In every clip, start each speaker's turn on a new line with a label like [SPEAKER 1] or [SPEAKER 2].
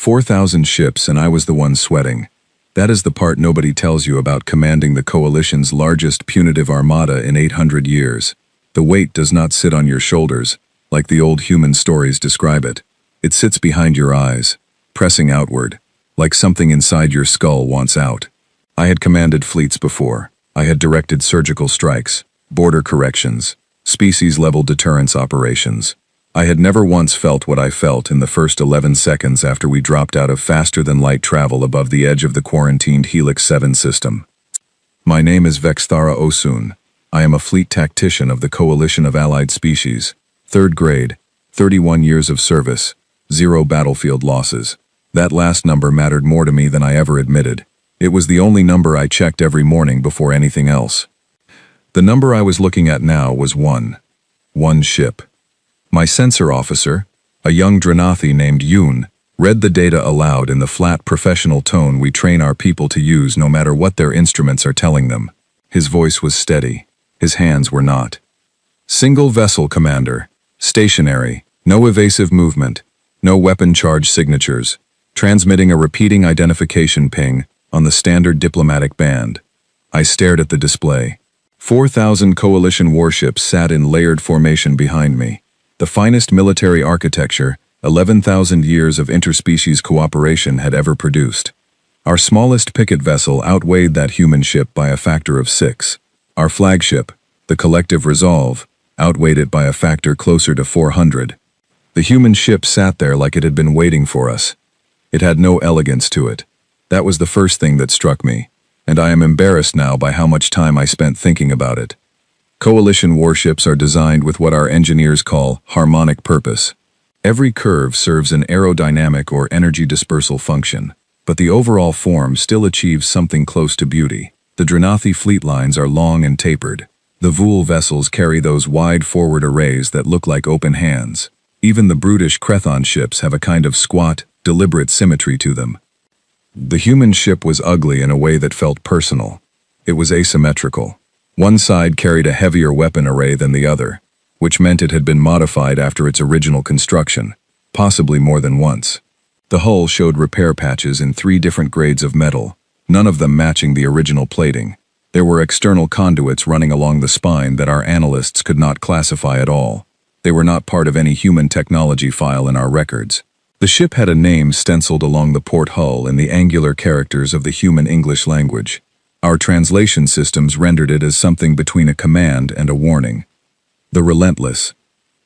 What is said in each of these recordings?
[SPEAKER 1] 4,000 ships and I was the one sweating. That is the part nobody tells you about commanding the coalition's largest punitive armada in 800 years. The weight does not sit on your shoulders, like the old human stories describe it. It sits behind your eyes, pressing outward, like something inside your skull wants out. I had commanded fleets before. I had directed surgical strikes, border corrections, species-level deterrence operations. I had never once felt what I felt in the first 11 seconds after we dropped out of faster-than-light travel above the edge of the quarantined Helix 7 system. My name is Vexthara Osun. I am a fleet tactician of the Coalition of Allied Species, 3rd grade, 31 years of service, 0 battlefield losses. That last number mattered more to me than I ever admitted. It was the only number I checked every morning before anything else. The number I was looking at now was 1. 1 ship. My sensor officer, a young Dranathi named Yoon, read the data aloud in the flat professional tone we train our people to use no matter what their instruments are telling them. His voice was steady. His hands were not. Single vessel, Commander. Stationary. No evasive movement. No weapon charge signatures. Transmitting a repeating identification ping on the standard diplomatic band. I stared at the display. 4,000 coalition warships sat in layered formation behind me. The finest military architecture 11,000 years of interspecies cooperation had ever produced. Our smallest picket vessel outweighed that human ship by a factor of 6. Our flagship, the Collective Resolve, outweighed it by a factor closer to 400. The human ship sat there like it had been waiting for us. It had no elegance to it. That was the first thing that struck me, and I am embarrassed now by how much time I spent thinking about it. Coalition warships are designed with what our engineers call harmonic purpose. Every curve serves an aerodynamic or energy dispersal function, but the overall form still achieves something close to beauty. The Dranathi fleet lines are long and tapered. The Vul vessels carry those wide forward arrays that look like open hands. Even the brutish Crethon ships have a kind of squat, deliberate symmetry to them. The human ship was ugly in a way that felt personal. It was asymmetrical. One side carried a heavier weapon array than the other, which meant it had been modified after its original construction, possibly more than once. The hull showed repair patches in 3 different grades of metal, none of them matching the original plating. There were external conduits running along the spine that our analysts could not classify at all. They were not part of any human technology file in our records. The ship had a name stenciled along the port hull in the angular characters of the human English language. Our translation systems rendered it as something between a command and a warning. The Relentless.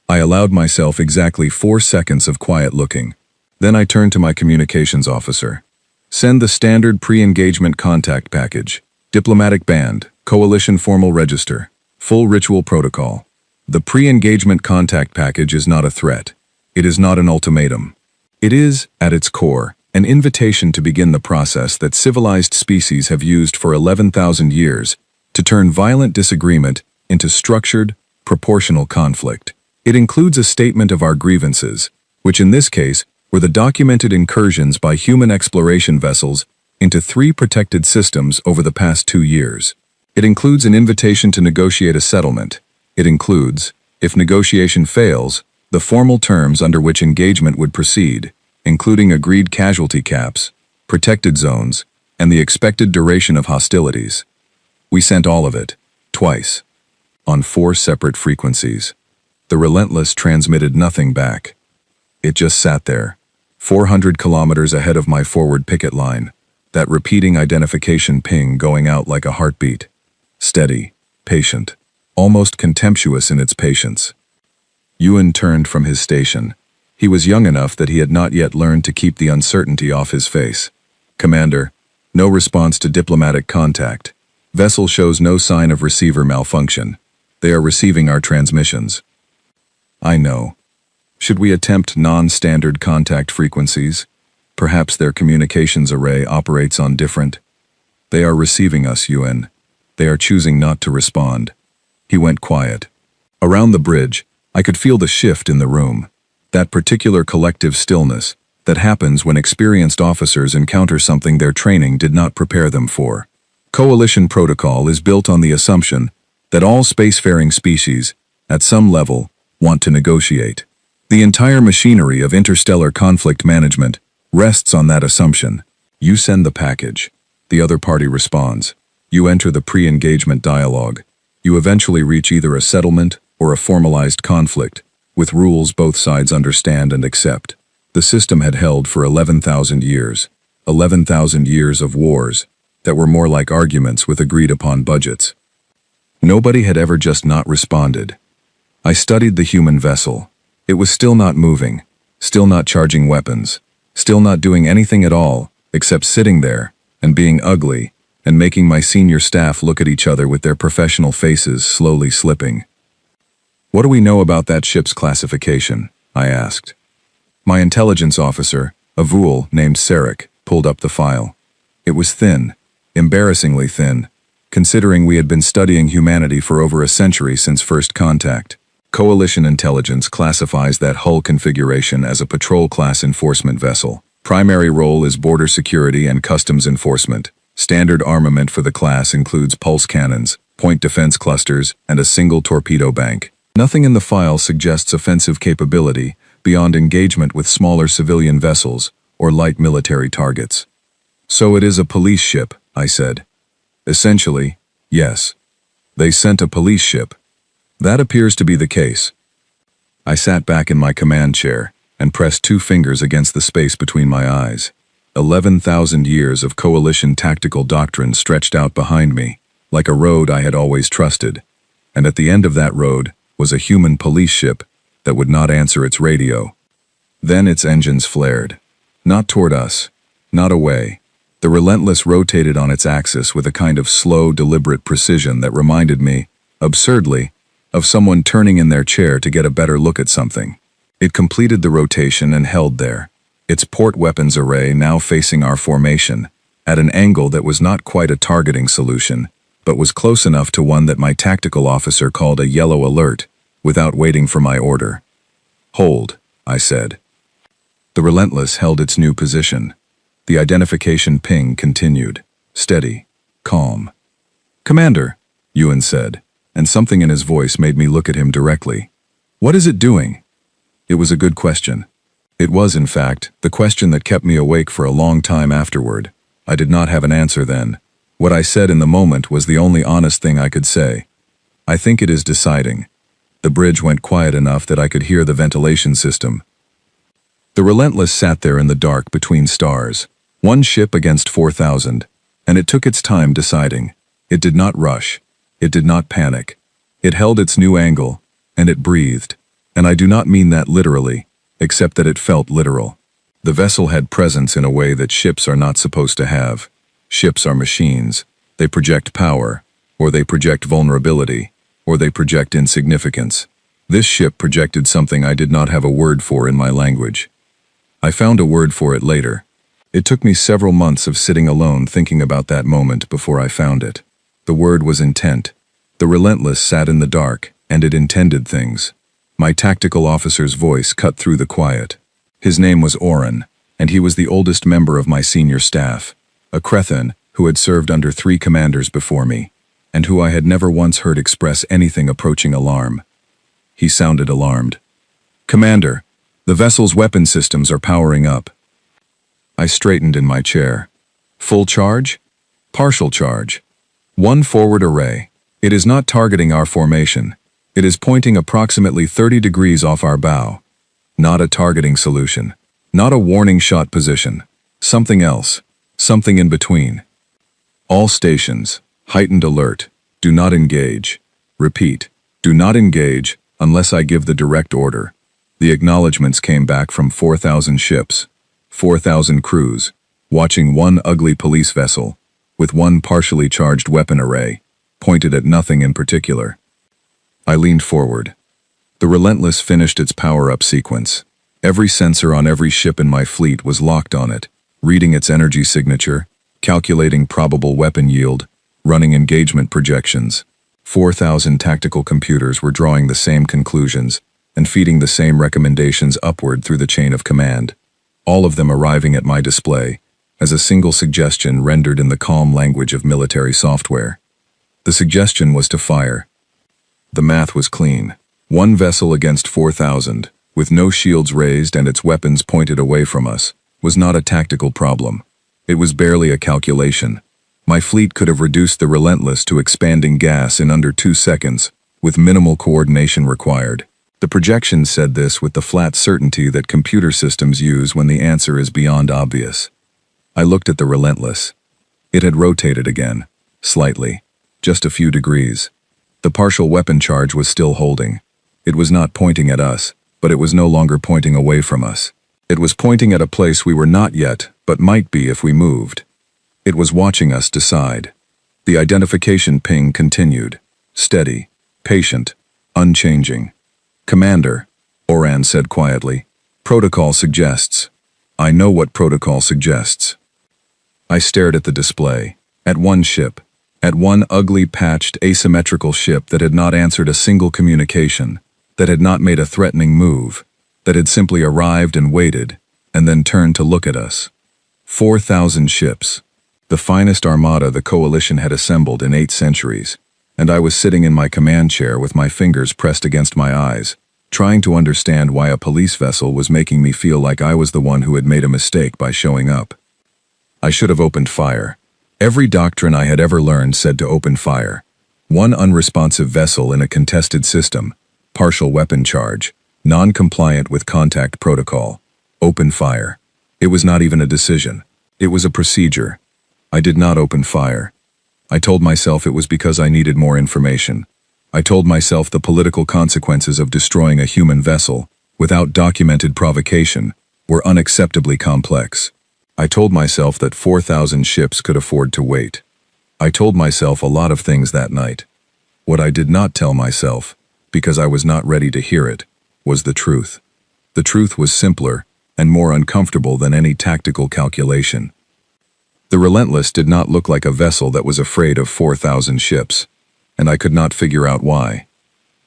[SPEAKER 1] I allowed myself exactly 4 seconds of quiet looking. Then I turned to my communications officer. Send the standard pre-engagement contact package. Diplomatic band, coalition formal register, full ritual protocol. The pre-engagement contact package is not a threat. It is not an ultimatum. It is, at its core, an invitation to begin the process that civilized species have used for 11,000 years to turn violent disagreement into structured, proportional conflict. It includes a statement of our grievances, which in this case were the documented incursions by human exploration vessels into 3 protected systems over the past 2 years. It includes an invitation to negotiate a settlement. It includes, if negotiation fails, the formal terms under which engagement would proceed, including agreed casualty caps, protected zones, and the expected duration of hostilities. We sent all of it, twice, on 4 separate frequencies. The Relentless transmitted nothing back. It just sat there, 400 kilometers ahead of my forward picket line, that repeating identification ping going out like a heartbeat. Steady, patient, almost contemptuous in its patience. Ewan turned from his station. He was young enough that he had not yet learned to keep the uncertainty off his face. Commander, no response to diplomatic contact. Vessel shows no sign of receiver malfunction. They are receiving our transmissions. I know. Should we attempt non-standard contact frequencies? Perhaps their communications array operates on different. They are receiving us, Ewan. They are choosing not to respond. He went quiet. Around the bridge, I could feel the shift in the room. That particular collective stillness that happens when experienced officers encounter something their training did not prepare them for. Coalition protocol is built on the assumption that all spacefaring species, at some level, want to negotiate. The entire machinery of interstellar conflict management rests on that assumption. You send the package. The other party responds. You enter the pre-engagement dialogue. You eventually reach either a settlement or a formalized conflict, with rules both sides understand and accept. The system had held for 11,000 years. 11,000 years of wars that were more like arguments with agreed-upon budgets. Nobody had ever just not responded. I studied the human vessel. It was still not moving, still not charging weapons, still not doing anything at all except sitting there and being ugly and making my senior staff look at each other with their professional faces slowly slipping. "What do we know about that ship's classification?" I asked. My intelligence officer, a Vul named Sarek, pulled up the file. It was thin, embarrassingly thin, considering we had been studying humanity for over a century since first contact. Coalition intelligence classifies that hull configuration as a patrol-class enforcement vessel. Primary role is border security and customs enforcement. Standard armament for the class includes pulse cannons, point defense clusters, and a single torpedo bank. Nothing in the file suggests offensive capability beyond engagement with smaller civilian vessels or light military targets. "So it is a police ship," I said. "Essentially, yes. They sent a police ship. That appears to be the case." I sat back in my command chair and pressed 2 fingers against the space between my eyes. 11,000 years of coalition tactical doctrine stretched out behind me, like a road I had always trusted, and at the end of that road was a human police ship that would not answer its radio. Then its engines flared. Not toward us, not away. The Relentless rotated on its axis with a kind of slow, deliberate precision that reminded me, absurdly, of someone turning in their chair to get a better look at something. It completed the rotation and held there, its port weapons array now facing our formation, at an angle that was not quite a targeting solution, but was close enough to one that my tactical officer called a yellow alert, without waiting for my order. "Hold," I said. The Relentless held its new position. The identification ping continued, steady, calm. "Commander," Ewan said, and something in his voice made me look at him directly. "What is it doing?" It was a good question. It was, in fact, the question that kept me awake for a long time afterward. I did not have an answer then. What I said in the moment was the only honest thing I could say. "I think it is deciding." The bridge went quiet enough that I could hear the ventilation system. The Relentless sat there in the dark between stars, one ship against 4,000, and it took its time deciding. It did not rush. It did not panic. It held its new angle, and it breathed. And I do not mean that literally, except that it felt literal. The vessel had presence in a way that ships are not supposed to have. Ships are machines. They project power, or they project vulnerability, or they project insignificance. This ship projected something I did not have a word for in my language. I found a word for it later. It took me several months of sitting alone thinking about that moment before I found it. The word was intent. The Relentless sat in the dark, and it intended things. My tactical officer's voice cut through the quiet. His name was Oren, and he was the oldest member of my senior staff, a Crethan who had served under 3 commanders before me, and who I had never once heard express anything approaching alarm. He sounded alarmed. "Commander, the vessel's weapon systems are powering up." I straightened in my chair. "Full charge? Partial charge. 1 forward array. It is not targeting our formation. It is pointing approximately 30 degrees off our bow. Not a targeting solution. Not a warning shot position. Something else. Something in between. All stations, heightened alert. Do not engage. Repeat, do not engage unless I give the direct order." The acknowledgements came back from 4,000 ships, 4,000 crews, watching one ugly police vessel, with one partially charged weapon array, pointed at nothing in particular. I leaned forward. The Relentless finished its power-up sequence. Every sensor on every ship in my fleet was locked on it, reading its energy signature, calculating probable weapon yield, running engagement projections. 4,000 tactical computers were drawing the same conclusions and feeding the same recommendations upward through the chain of command, all of them arriving at my display as a single suggestion rendered in the calm language of military software. The suggestion was to fire. The math was clean. 1 vessel against 4,000, with no shields raised and its weapons pointed away from us, was not a tactical problem. It was barely a calculation. My fleet could have reduced the Relentless to expanding gas in under 2 seconds, with minimal coordination required. The projections said this with the flat certainty that computer systems use when the answer is beyond obvious. I looked at the Relentless. It had rotated again, slightly, just a few degrees. The partial weapon charge was still holding. It was not pointing at us, but it was no longer pointing away from us. It was pointing at a place we were not yet, but might be if we moved. It was watching us decide. The identification ping continued, steady, patient, unchanging. "Commander," Oran said quietly, "protocol suggests." "I know what protocol suggests." I stared at the display, at one ship, at one ugly patched asymmetrical ship that had not answered a single communication, that had not made a threatening move, that had simply arrived and waited, and then turned to look at us. 4,000 ships, the finest armada the Coalition had assembled in 8 centuries, and I was sitting in my command chair with my fingers pressed against my eyes, trying to understand why a police vessel was making me feel like I was the one who had made a mistake by showing up. I should have opened fire. Every doctrine I had ever learned said to open fire. One unresponsive vessel in a contested system, partial weapon charge, non-compliant with contact protocol. Open fire. It was not even a decision. It was a procedure. I did not open fire. I told myself it was because I needed more information. I told myself the political consequences of destroying a human vessel, without documented provocation, were unacceptably complex. I told myself that 4,000 ships could afford to wait. I told myself a lot of things that night. What I did not tell myself, because I was not ready to hear it, was the truth. The truth was simpler and more uncomfortable than any tactical calculation. The Relentless did not look like a vessel that was afraid of 4,000 ships, and I could not figure out why.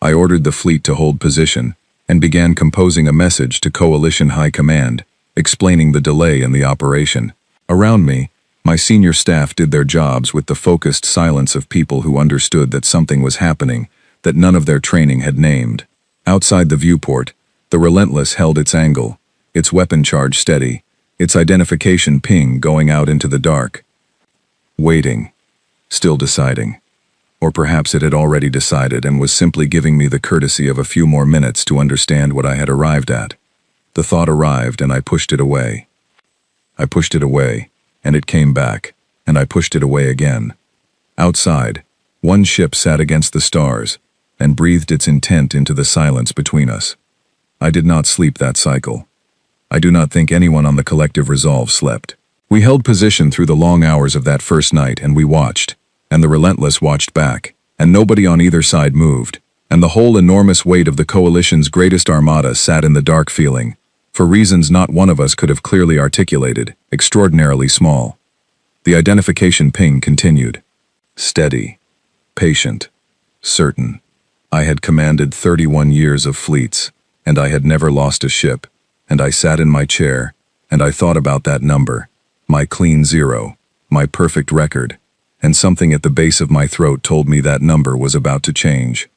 [SPEAKER 1] I ordered the fleet to hold position and began composing a message to Coalition High Command, explaining the delay in the operation. Around me, my senior staff did their jobs with the focused silence of people who understood that something was happening that none of their training had named. Outside the viewport, the Relentless held its angle, its weapon charge steady, its identification ping going out into the dark. Waiting. Still deciding. Or perhaps it had already decided and was simply giving me the courtesy of a few more minutes to understand what I had arrived at. The thought arrived and I pushed it away. I pushed it away, and it came back, and I pushed it away again. Outside, one ship sat against the stars and breathed its intent into the silence between us. I did not sleep that cycle. I do not think anyone on the collective resolve slept. We held position through the long hours of that first night, and we watched, and the Relentless watched back, and nobody on either side moved, and the whole enormous weight of the Coalition's greatest armada sat in the dark feeling, for reasons not one of us could have clearly articulated, extraordinarily small. The identification ping continued. Steady. Patient. Certain. I had commanded 31 years of fleets, and I had never lost a ship, and I sat in my chair, and I thought about that number, my clean zero, my perfect record, and something at the base of my throat told me that number was about to change.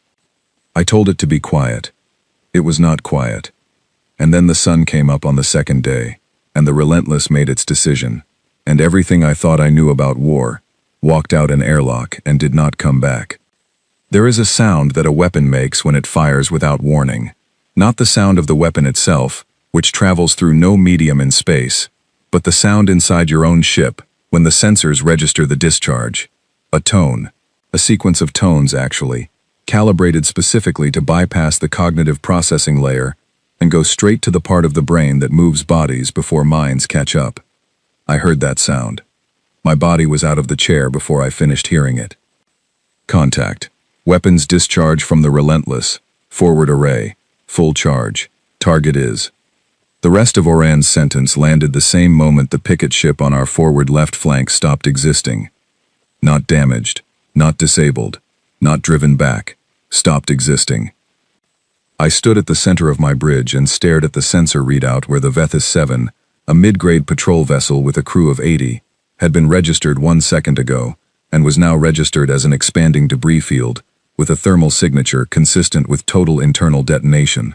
[SPEAKER 1] I told it to be quiet. It was not quiet. And then the sun came up on the second day, and the Relentless made its decision, and everything I thought I knew about war walked out an airlock and did not come back. There is a sound that a weapon makes when it fires without warning, not the sound of the weapon itself, which travels through no medium in space, but the sound inside your own ship when the sensors register the discharge. A tone, a sequence of tones actually, calibrated specifically to bypass the cognitive processing layer and go straight to the part of the brain that moves bodies before minds catch up. I heard that sound. My body was out of the chair before I finished hearing it. Contact. Weapons discharge from the Relentless. Forward array. Full charge. Target is. The rest of Oran's sentence landed the same moment the picket ship on our forward left flank stopped existing. Not damaged, not disabled, not driven back, stopped existing. I stood at the center of my bridge and stared at the sensor readout where the Vethis 7, a mid-grade patrol vessel with a crew of 80, had been registered 1 second ago and was now registered as an expanding debris field with a thermal signature consistent with total internal detonation.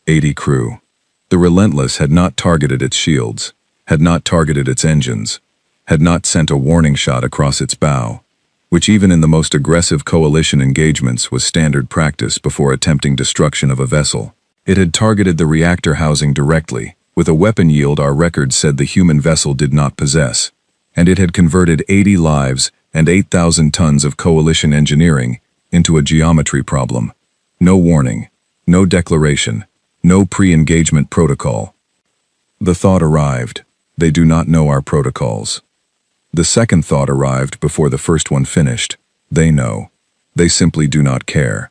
[SPEAKER 1] 80 crew. The Relentless had not targeted its shields, had not targeted its engines, had not sent a warning shot across its bow, which even in the most aggressive coalition engagements was standard practice before attempting destruction of a vessel. It had targeted the reactor housing directly, with a weapon yield our records said the human vessel did not possess, and it had converted 80 lives and 8,000 tons of coalition engineering into a geometry problem. No warning, no declaration, no pre-engagement protocol. The thought arrived, they do not know our protocols. The second thought arrived before the first one finished, they know. They simply do not care.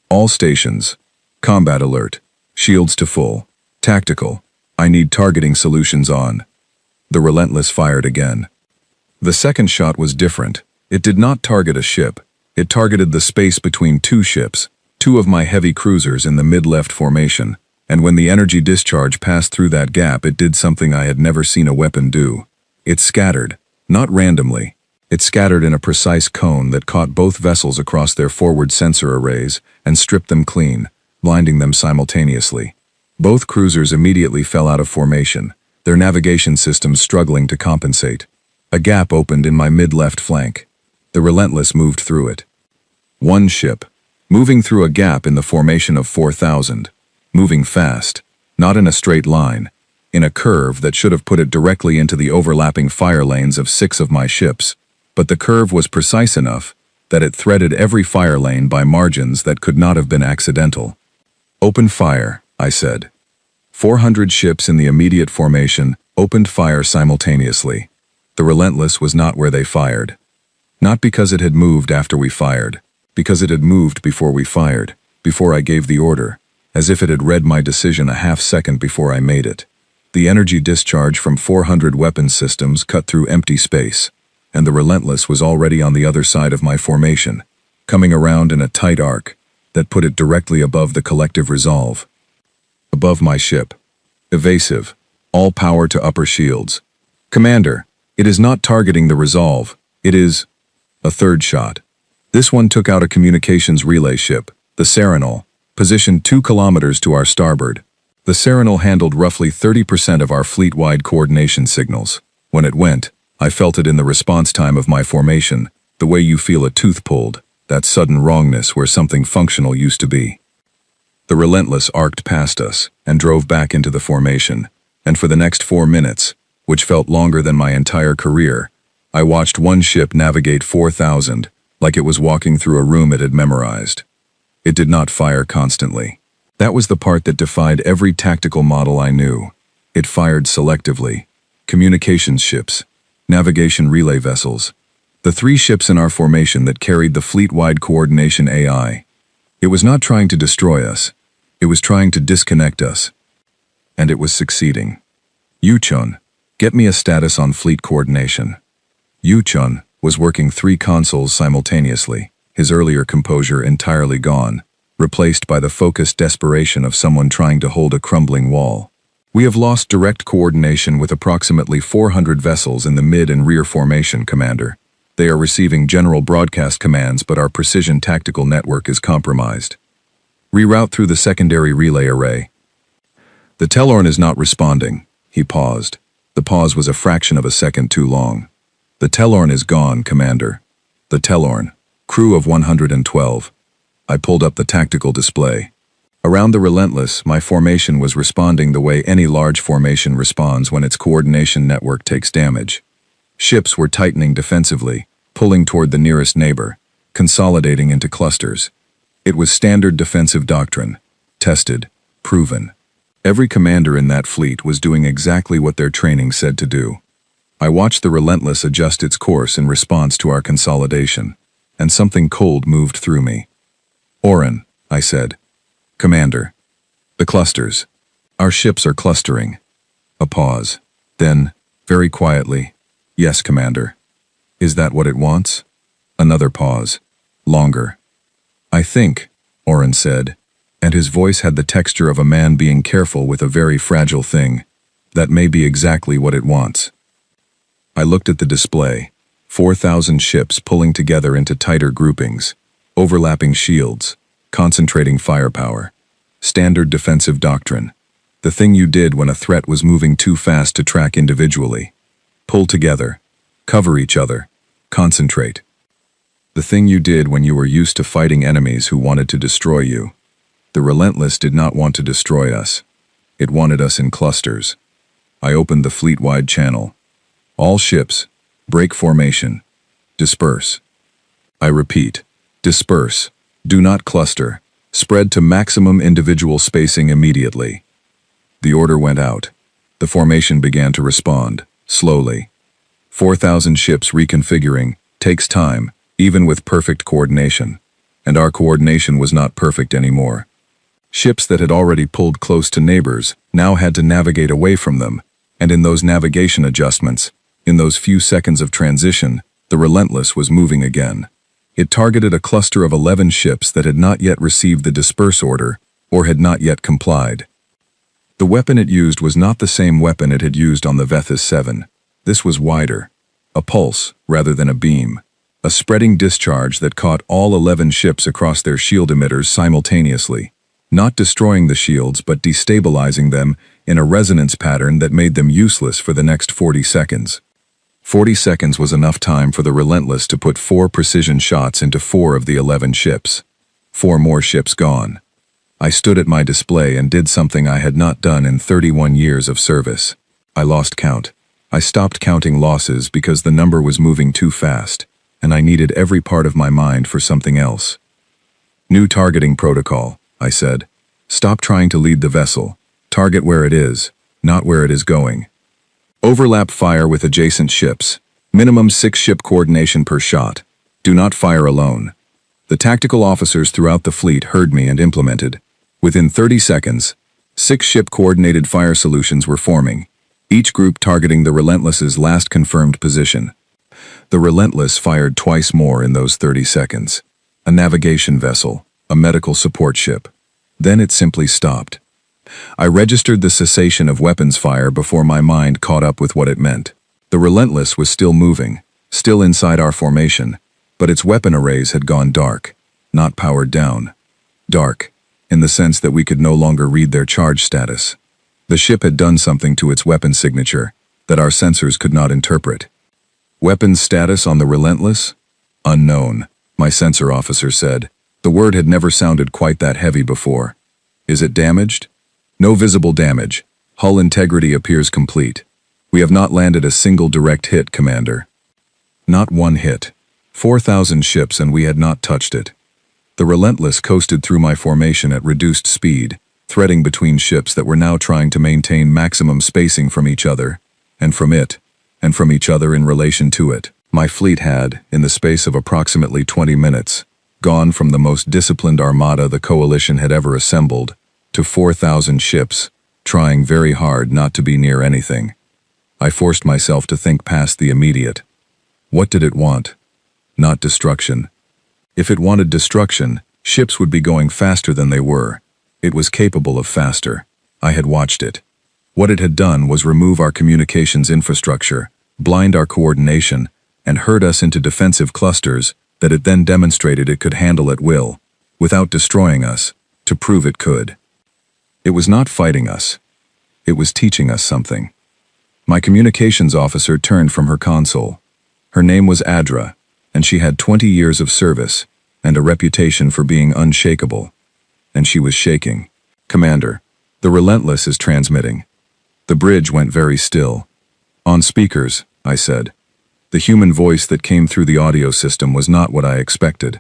[SPEAKER 1] All stations, combat alert, shields to full, tactical, I need targeting solutions on. The Relentless fired again. The second shot was different. It did not target a ship. It targeted the space between two ships, two of my heavy cruisers in the mid-left formation, and when the energy discharge passed through that gap it did something I had never seen a weapon do. It scattered, not randomly. It scattered in a precise cone that caught both vessels across their forward sensor arrays and stripped them clean, blinding them simultaneously. Both cruisers immediately fell out of formation, their navigation systems struggling to compensate. A gap opened in my mid-left flank. The Relentless moved through it. One ship, moving through a gap in the formation of 4,000, moving fast, not in a straight line, in a curve that should have put it directly into the overlapping fire lanes of 6 of my ships, but the curve was precise enough that it threaded every fire lane by margins that could not have been accidental. Open fire, I said. 400 ships in the immediate formation opened fire simultaneously. The Relentless was not where they fired. Not because it had moved after we fired, because it had moved before we fired, before I gave the order, as if it had read my decision a half-second before I made it. The energy discharge from 400 weapon systems cut through empty space, and the Relentless was already on the other side of my formation, coming around in a tight arc that put it directly above the collective resolve. Above my ship. Evasive. All power to upper shields. Commander, it is not targeting the resolve. It is... A third shot. This one took out a communications relay ship, the Serenal, positioned 2 kilometers to our starboard. The Serenal handled roughly 30% of our fleet-wide coordination signals. When it went, I felt it in the response time of my formation, the way you feel a tooth pulled, that sudden wrongness where something functional used to be. The Relentless arced past us and drove back into the formation, and for the next 4 minutes, which felt longer than my entire career, I watched one ship navigate 4,000 like it was walking through a room it had memorized. It did not fire constantly. That was the part that defied every tactical model I knew. It fired selectively. Communications ships, navigation relay vessels, the 3 ships in our formation that carried the fleet-wide coordination AI. It was not trying to destroy us. It was trying to disconnect us. And it was succeeding. Yu-chun, get me a status on fleet coordination. Yu-chun was working 3 consoles simultaneously, his earlier composure entirely gone, replaced by the focused desperation of someone trying to hold a crumbling wall. We have lost direct coordination with approximately 400 vessels in the mid and rear formation, Commander. They are receiving general broadcast commands, but our precision tactical network is compromised. Reroute through the secondary relay array. The Telorn is not responding. He paused. The pause was a fraction of a second too long. The Telorn is gone, Commander. The Telorn. Crew of 112. I pulled up the tactical display. Around the Relentless, my formation was responding the way any large formation responds when its coordination network takes damage. Ships were tightening defensively, pulling toward the nearest neighbor, consolidating into clusters. It was standard defensive doctrine. Tested. Proven. Every commander in that fleet was doing exactly what their training said to do. I watched the Relentless adjust its course in response to our consolidation, and something cold moved through me. Oren, I said. Commander. The clusters. Our ships are clustering. A pause. Then, very quietly, yes, Commander. Is that what it wants? Another pause. Longer. I think, Oren said, and his voice had the texture of a man being careful with a very fragile thing. That may be exactly what it wants. I looked at the display. 4,000 ships pulling together into tighter groupings, overlapping shields, concentrating firepower. Standard defensive doctrine. The thing you did when a threat was moving too fast to track individually. Pull together. Cover each other. Concentrate. The thing you did when you were used to fighting enemies who wanted to destroy you. The Relentless did not want to destroy us. It wanted us in clusters. I opened the fleet-wide channel. All ships, break formation. Disperse. I repeat, disperse. Do not cluster. Spread to maximum individual spacing immediately. The order went out. The formation began to respond, slowly. 4,000 ships reconfiguring takes time, even with perfect coordination. And our coordination was not perfect anymore. Ships that had already pulled close to neighbors now had to navigate away from them, and in those navigation adjustments, in those few seconds of transition, the Relentless was moving again. It targeted a cluster of 11 ships that had not yet received the disperse order, or had not yet complied. The weapon it used was not the same weapon it had used on the Vethys 7. This was wider. A pulse, rather than a beam. A spreading discharge that caught all 11 ships across their shield emitters simultaneously. Not destroying the shields, but destabilizing them in a resonance pattern that made them useless for the next 40 seconds. 40 seconds was enough time for the Relentless to put 4 precision shots into 4 of the 11 ships. 4 more ships gone. I stood at my display and did something I had not done in 31 years of service. I lost count. I stopped counting losses because the number was moving too fast, and I needed every part of my mind for something else. New targeting protocol, I said. Stop trying to lead the vessel. Target where it is, not where it is going. Overlap fire with adjacent ships. Minimum 6 ship coordination per shot. Do not fire alone. The tactical officers throughout the fleet heard me and implemented. Within 30 seconds, 6 ship coordinated fire solutions were forming, each group targeting the Relentless's last confirmed position. The Relentless fired twice more in those 30 seconds. A navigation vessel, a medical support ship. Then it simply stopped. I registered the cessation of weapons fire before my mind caught up with what it meant. The Relentless was still moving, still inside our formation, but its weapon arrays had gone dark, not powered down. Dark, in the sense that we could no longer read their charge status. The ship had done something to its weapon signature that our sensors could not interpret. Weapons status on the Relentless? Unknown, my sensor officer said. The word had never sounded quite that heavy before. Is it damaged? No visible damage. Hull integrity appears complete. We have not landed a single direct hit, Commander. Not one hit. 4,000 ships and we had not touched it. The Relentless coasted through my formation at reduced speed, threading between ships that were now trying to maintain maximum spacing from each other, and from it, and from each other in relation to it. My fleet had, in the space of approximately 20 minutes, gone from the most disciplined armada the coalition had ever assembled, to 4,000 ships, trying very hard not to be near anything. I forced myself to think past the immediate. What did it want? Not destruction. If it wanted destruction, ships would be going faster than they were. It was capable of faster. I had watched it. What it had done was remove our communications infrastructure, blind our coordination, and herd us into defensive clusters that it then demonstrated it could handle at will, without destroying us, to prove it could. It was not fighting us. It was teaching us something. My communications officer turned from her console. Her name was Adra, and she had 20 years of service and a reputation for being unshakable. And she was shaking. Commander, the Relentless is transmitting. The bridge went very still. On speakers, I said. The human voice that came through the audio system was not what I expected.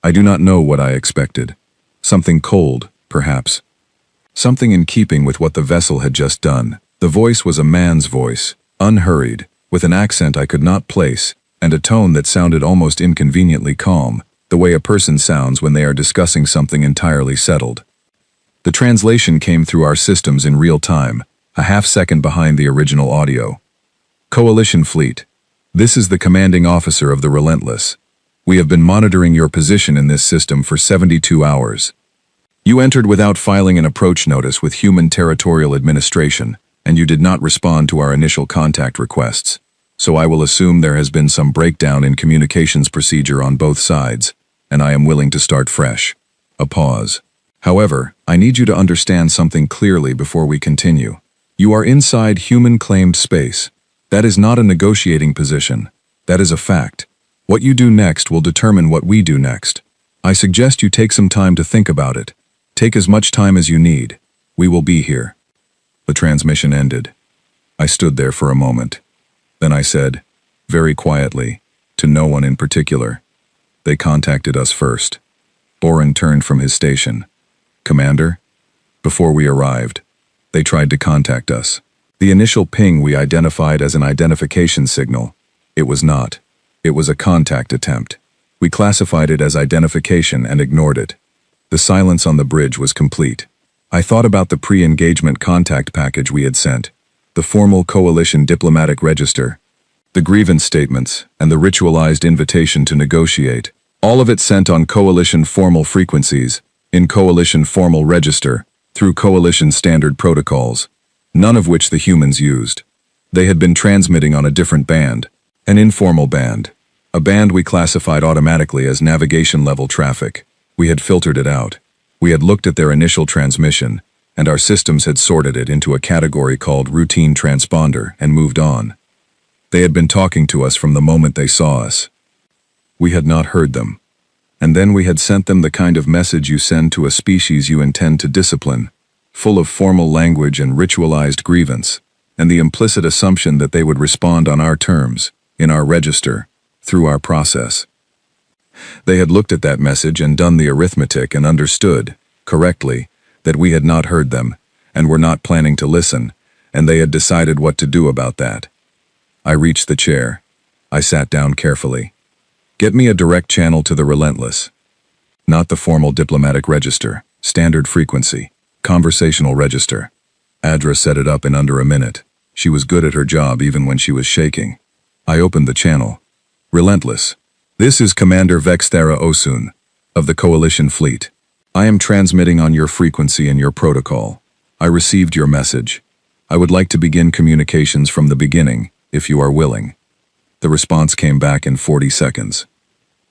[SPEAKER 1] I do not know what I expected. Something cold, perhaps. Something in keeping with what the vessel had just done. The voice was a man's voice, unhurried, with an accent I could not place, and a tone that sounded almost inconveniently calm, the way a person sounds when they are discussing something entirely settled. The translation came through our systems in real time, a half-second behind the original audio. Coalition Fleet. This is the commanding officer of the Relentless. We have been monitoring your position in this system for 72 hours. You entered without filing an approach notice with Human Territorial Administration, and you did not respond to our initial contact requests. So I will assume there has been some breakdown in communications procedure on both sides, and I am willing to start fresh. A pause. However, I need you to understand something clearly before we continue. You are inside human-claimed space. That is not a negotiating position. That is a fact. What you do next will determine what we do next. I suggest you take some time to think about it. Take as much time as you need. We will be here." The transmission ended. I stood there for a moment. Then I said, very quietly, to no one in particular, "They contacted us first." Boren turned from his station. "Commander?" "Before we arrived, they tried to contact us. The initial ping we identified as an identification signal. It was not. It was a contact attempt. We classified it as identification and ignored it. The silence on the bridge was complete. I thought about the pre-engagement contact package we had sent, the formal coalition diplomatic register, the grievance statements, and the ritualized invitation to negotiate. All of it sent on coalition formal frequencies, in coalition formal register, through coalition standard protocols, none of which the humans used. They had been transmitting on a different band, an informal band, a band we classified automatically as navigation-level traffic. We had filtered it out. We had looked at their initial transmission, and our systems had sorted it into a category called routine transponder and moved on. They had been talking to us from the moment they saw us. We had not heard them. And then we had sent them the kind of message you send to a species you intend to discipline, full of formal language and ritualized grievance, and the implicit assumption that they would respond on our terms, in our register, through our process. They had looked at that message and done the arithmetic and understood, correctly, that we had not heard them, and were not planning to listen, and they had decided what to do about that. I reached the chair. I sat down carefully. "Get me a direct channel to the Relentless." Not the formal diplomatic register, standard frequency, conversational register. Adra set it up in under a minute. She was good at her job even when she was shaking. I opened the channel. "Relentless. This is Commander Vexthera Osun, of the Coalition Fleet. I am transmitting on your frequency and your protocol. I received your message. I would like to begin communications from the beginning, if you are willing." The response came back in 40 seconds.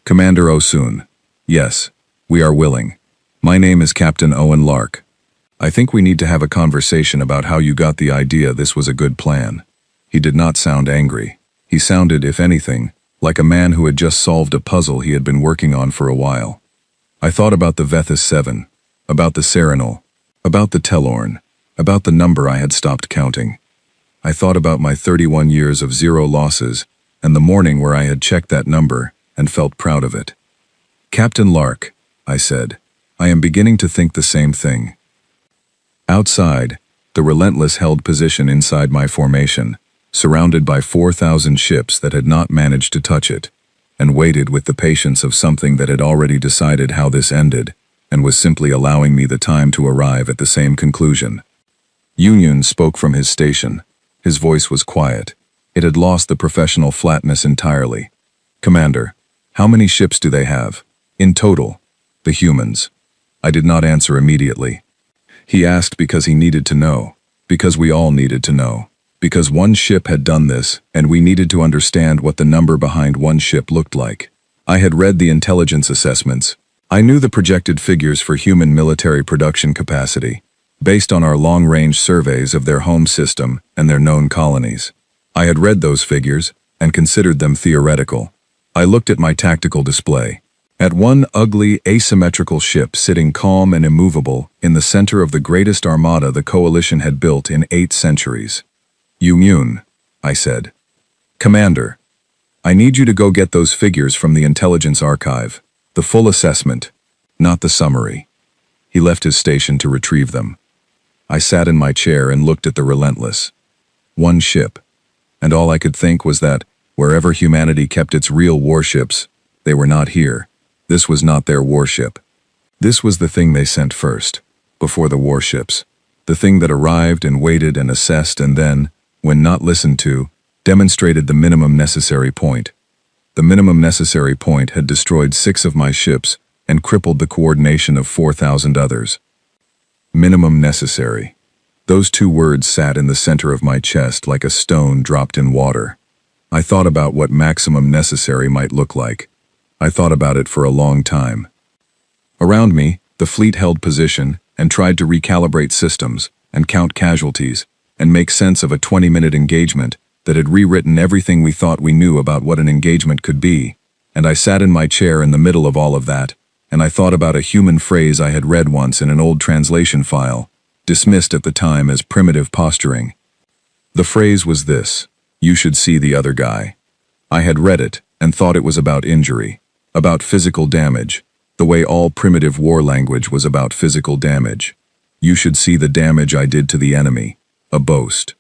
[SPEAKER 1] "Commander Osun. Yes, we are willing. My name is Captain Owen Lark. I think we need to have a conversation about how you got the idea this was a good plan." He did not sound angry. He sounded, if anything, like a man who had just solved a puzzle he had been working on for a while. I thought about the Vethys 7, about the Serenal, about the Telorn, about the number I had stopped counting. I thought about my 31 years of zero losses, and the morning where I had checked that number and felt proud of it. "Captain Lark," I said, "I am beginning to think the same thing." Outside, the Relentless held position inside my formation, surrounded by 4,000 ships that had not managed to touch it, and waited with the patience of something that had already decided how this ended, and was simply allowing me the time to arrive at the same conclusion. Union spoke from his station. His voice was quiet. It had lost the professional flatness entirely. "Commander, how many ships do they have? In total, the humans?" I did not answer immediately. He asked because he needed to know, because we all needed to know, because one ship had done this, and we needed to understand what the number behind one ship looked like. I had read the intelligence assessments. I knew the projected figures for human military production capacity, based on our long-range surveys of their home system and their known colonies. I had read those figures and considered them theoretical. I looked at my tactical display, at one ugly, asymmetrical ship sitting calm and immovable in the center of the greatest armada the Coalition had built in 8 centuries. "Yun," I said. "Commander, I need you to go get those figures from the intelligence archive, the full assessment, not the summary." He left his station to retrieve them. I sat in my chair and looked at the Relentless. One ship. And all I could think was that, wherever humanity kept its real warships, they were not here. This was not their warship. This was the thing they sent first, before the warships. The thing that arrived and waited and assessed and then, when not listened to, demonstrated the minimum necessary point. The minimum necessary point had destroyed 6 of my ships and crippled the coordination of 4,000 others. Minimum necessary. Those 2 words sat in the center of my chest like a stone dropped in water. I thought about what maximum necessary might look like. I thought about it for a long time. Around me, The fleet held position and tried to recalibrate systems and count casualties and make sense of a 20-minute engagement that had rewritten everything we thought we knew about what an engagement could be. And I sat in my chair in the middle of all of that, and I thought about a human phrase I had read once in an old translation file, dismissed at the time as primitive posturing. The phrase was this: "You should see the other guy." I had read it and thought it was about injury, about physical damage, the way all primitive war language was about physical damage. You should see the damage I did to the enemy, a boast.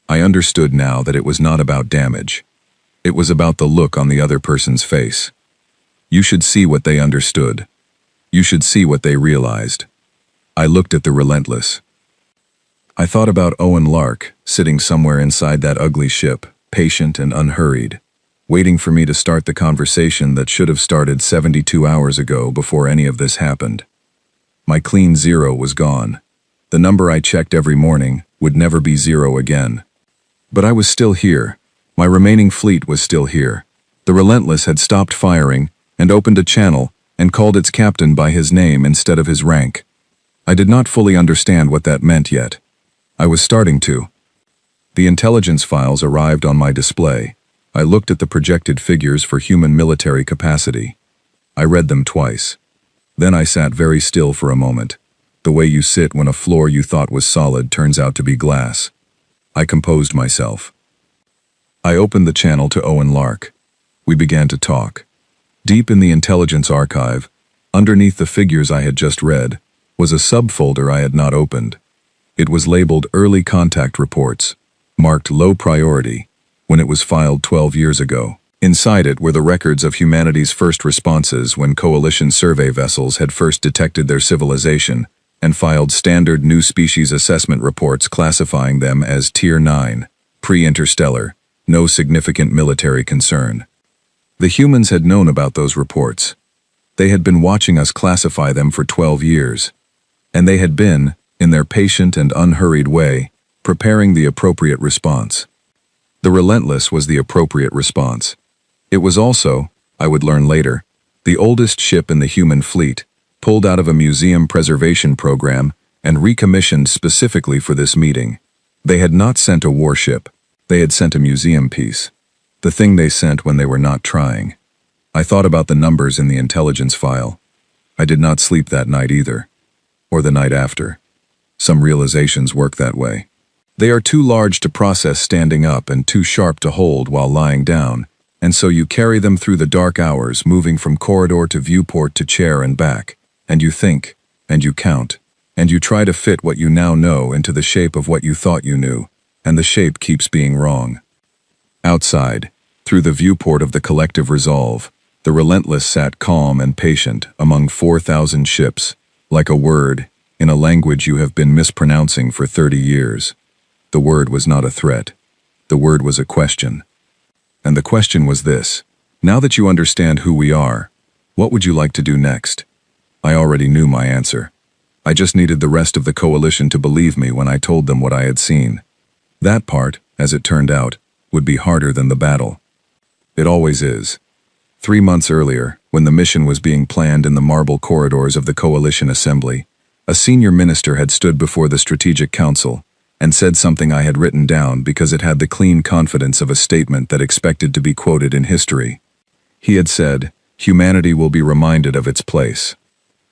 [SPEAKER 1] I understood now that it was not about damage. It was about the look on the other person's face. You should see what they understood. You should see what they realized. I looked at the relentless. I thought about Owen Lark, sitting somewhere inside that ugly ship, patient and unhurried, waiting for me to start the conversation that should have started 72 hours ago before any of this happened. My clean zero was gone. The number I checked every morning would never be zero again. But I was still here. My remaining fleet was still here. The Relentless had stopped firing and opened a channel and called its captain by his name instead of his rank. I did not fully understand what that meant yet. I was starting to. The intelligence files arrived on my display. I looked at the projected figures for human military capacity. I read them twice. Then I sat very still for a moment, the way you sit when a floor you thought was solid turns out to be glass. I composed myself. I opened the channel to Owen Lark. We began to talk. Deep in the intelligence archive, underneath the figures I had just read, was a subfolder I had not opened. It was labeled Early Contact Reports, marked Low Priority, when it was filed 12 years ago. Inside it were the records of humanity's first responses when coalition survey vessels had first detected their civilization and filed standard new species assessment reports classifying them as Tier 9, pre-interstellar, no significant military concern. The humans had known about those reports. They had been watching us classify them for 12 years. And they had been, in their patient and unhurried way, preparing the appropriate response. The Relentless was the appropriate response. It was also, I would learn later, the oldest ship in the human fleet, pulled out of a museum preservation program and recommissioned specifically for this meeting. They had not sent a warship. They had sent a museum piece. The thing they sent when they were not trying. I thought about the numbers in the intelligence file. I did not sleep that night either. Or the night after. Some realizations work that way. They are too large to process standing up and too sharp to hold while lying down, and so you carry them through the dark hours, moving from corridor to viewport to chair and back, and you think, and you count, and you try to fit what you now know into the shape of what you thought you knew, and the shape keeps being wrong. Outside, through the viewport of the collective resolve, the Relentless sat calm and patient among 4,000 ships, like a word, in a language you have been mispronouncing for 30 years. The word was not a threat. The word was a question. And the question was this: now that you understand who we are, what would you like to do next? I already knew my answer. I just needed the rest of the coalition to believe me when I told them what I had seen. That part, as it turned out, would be harder than the battle. It always is. 3 months earlier, when the mission was being planned in the marble corridors of the coalition assembly, a senior minister had stood before the Strategic Council and said something I had written down because it had the clean confidence of a statement that expected to be quoted in history. He had said, "Humanity will be reminded of its place."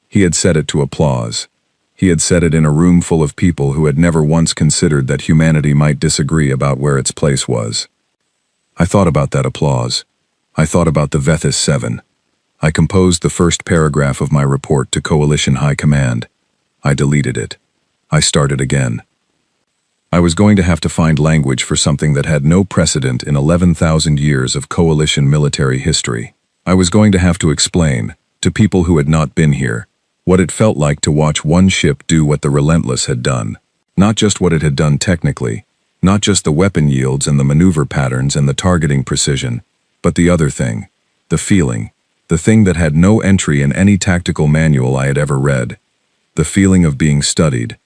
[SPEAKER 1] He had said it to applause. He had said it in a room full of people who had never once considered that humanity might disagree about where its place was. I thought about that applause. I thought about the Vethis 7. I composed the first paragraph of my report to Coalition High Command. I deleted it. I started again. I was going to have to find language for something that had no precedent in 11,000 years of coalition military history. I was going to have to explain, to people who had not been here, what it felt like to watch one ship do what the Relentless had done. Not just what it had done technically, not just the weapon yields and the maneuver patterns and the targeting precision, but the other thing, the feeling, the thing that had no entry in any tactical manual I had ever read. The feeling of being studied.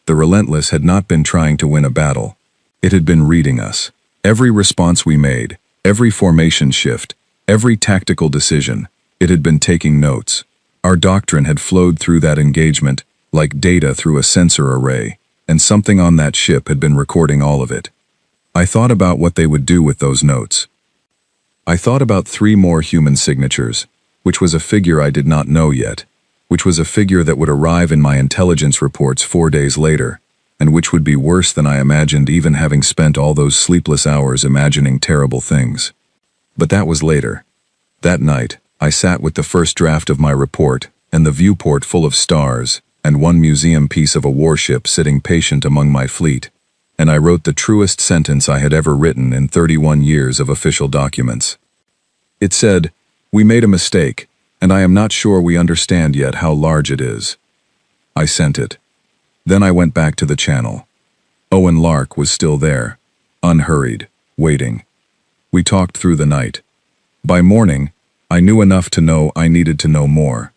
[SPEAKER 1] The Relentless had not been trying to win a battle. It had been reading us. Every response we made, every formation shift, every tactical decision, it had been taking notes. Our doctrine had flowed through that engagement like data through a sensor array, and something on that ship had been recording all of it. I thought about what they would do with those notes. I thought about 3 more human signatures, which was a figure I did not know yet, which was a figure that would arrive in my intelligence reports 4 days later, and which would be worse than I imagined, even having spent all those sleepless hours imagining terrible things. But that was later. That night, I sat with the first draft of my report, and the viewport full of stars, and one museum piece of a warship sitting patient among my fleet, and I wrote the truest sentence I had ever written in 31 years of official documents. It said, "We made a mistake, and I am not sure we understand yet how large it is." I sent it. Then I went back to the channel. Owen Lark was still there, unhurried, waiting. We talked through the night. By morning, I knew enough to know I needed to know more.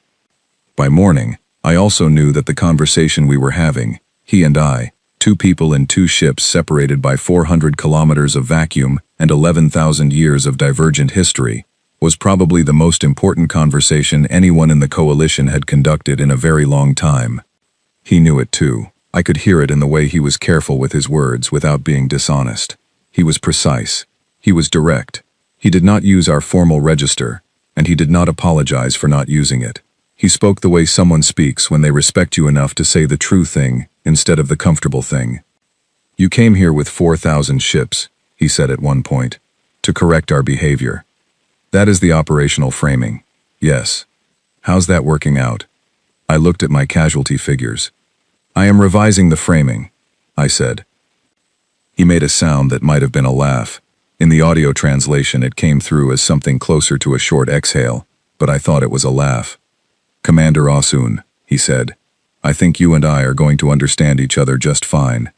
[SPEAKER 1] By morning, I also knew that the conversation we were having, he and I, 2 people in 2 ships separated by 400 kilometers of vacuum and 11,000 years of divergent history, was probably the most important conversation anyone in the coalition had conducted in a very long time. He knew it too. I could hear it in the way he was careful with his words without being dishonest. He was precise. He was direct. He did not use our formal register, and he did not apologize for not using it. He spoke the way someone speaks when they respect you enough to say the true thing instead of the comfortable thing. "You came here with 4,000 ships," he said at one point, "to correct our behavior. That is the operational framing. Yes. How's that working out?" I looked at my casualty figures. "I am revising the framing," I said. He made a sound that might have been a laugh. In the audio translation it came through as something closer to a short exhale, but I thought it was a laugh. "Commander Osun," he said, "I think you and I are going to understand each other just fine."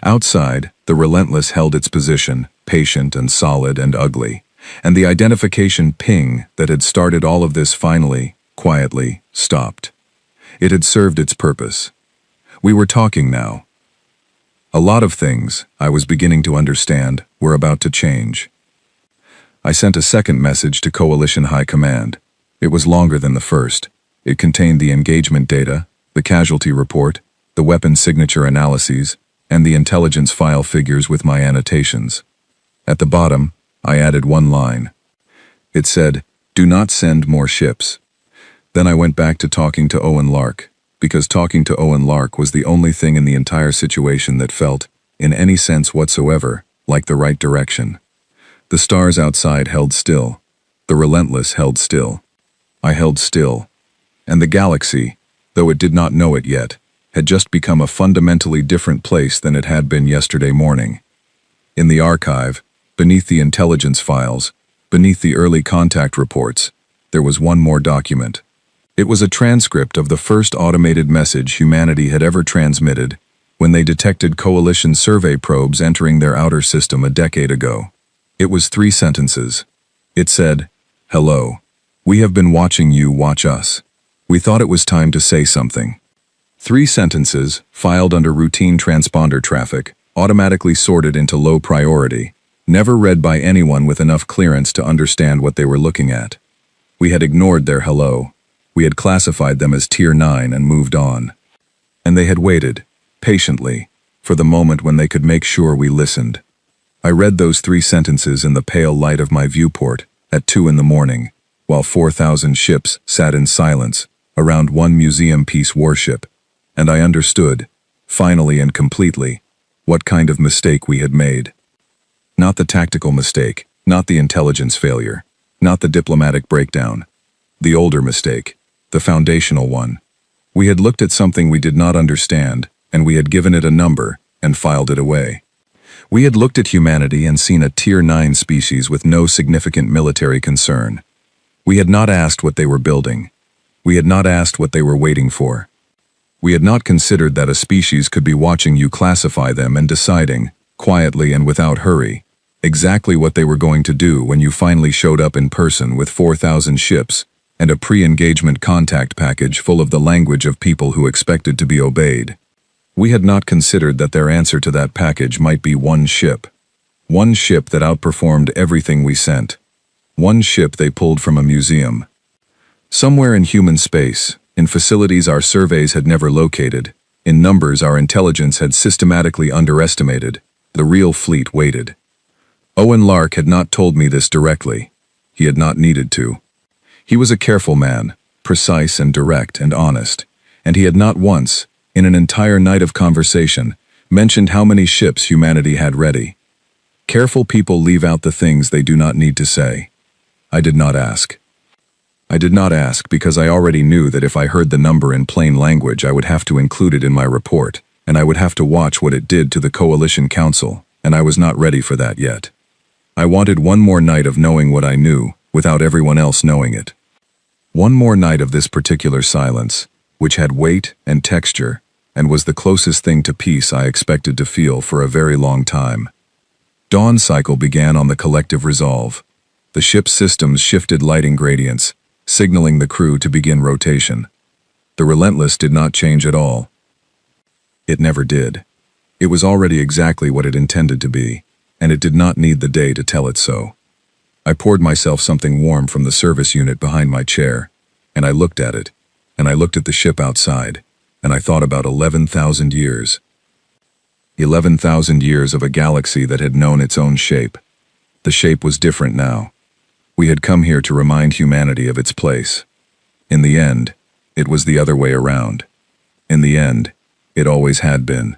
[SPEAKER 1] Outside, the Relentless held its position, patient and solid and ugly, and the identification ping that had started all of this finally, quietly, stopped. It had served its purpose. We were talking now. A lot of things, I was beginning to understand, were about to change. I sent a second message to Coalition High Command. It was longer than the first. It contained the engagement data, the casualty report, the weapon signature analyses, and the intelligence file figures with my annotations. At the bottom, I added one line. It said, "Do not send more ships." Then I went back to talking to Owen Lark, because talking to Owen Lark was the only thing in the entire situation that felt, in any sense whatsoever, like the right direction. The stars outside held still. The Relentless held still. I held still. And the galaxy, though it did not know it yet, had just become a fundamentally different place than it had been yesterday morning. In the archive, beneath the intelligence files, beneath the early contact reports, there was one more document. It was a transcript of the first automated message humanity had ever transmitted when they detected coalition survey probes entering their outer system a decade ago. It was 3 sentences. It said, "Hello. We have been watching you watch us. We thought it was time to say something." 3 sentences, filed under routine transponder traffic, automatically sorted into low priority, never read by anyone with enough clearance to understand what they were looking at. We had ignored their hello. We had classified them as Tier 9 and moved on. And they had waited, patiently, for the moment when they could make sure we listened. I read those 3 sentences in the pale light of my viewport at 2 in the morning, while 4,000 ships sat in silence around one museum-piece warship, and I understood, finally and completely, what kind of mistake we had made. Not the tactical mistake, not the intelligence failure, not the diplomatic breakdown. The older mistake, the foundational one. We had looked at something we did not understand, and we had given it a number and filed it away. We had looked at humanity and seen a Tier 9 species with no significant military concern. We had not asked what they were building. We had not asked what they were waiting for. We had not considered that a species could be watching you classify them and deciding, quietly and without hurry, exactly what they were going to do when you finally showed up in person with 4,000 ships and a pre-engagement contact package full of the language of people who expected to be obeyed. We had not considered that their answer to that package might be one ship that outperformed everything we sent, one ship they pulled from a museum. Somewhere in human space, in facilities our surveys had never located, in numbers our intelligence had systematically underestimated, the real fleet waited. Owen Lark had not told me this directly. He had not needed to. He was a careful man, precise and direct and honest, and he had not once, in an entire night of conversation, mentioned how many ships humanity had ready. Careful people leave out the things they do not need to say. I did not ask. I did not ask because I already knew that if I heard the number in plain language I would have to include it in my report, and I would have to watch what it did to the Coalition Council, and I was not ready for that yet. I wanted one more night of knowing what I knew, without everyone else knowing it. One more night of this particular silence, which had weight and texture, and was the closest thing to peace I expected to feel for a very long time. Dawn cycle began on the collective resolve. The ship's systems shifted lighting gradients, signaling the crew to begin rotation. The relentless did not change at all. It never did. It was already exactly what it intended to be, and it did not need the day to tell it so. I poured myself something warm from the service unit behind my chair, and I looked at it, and I looked at the ship outside, and I thought about 11,000 years. 11,000 years of a galaxy that had known its own shape. The shape was different now. We had come here to remind humanity of its place. In the end, it was the other way around. In the end, it always had been.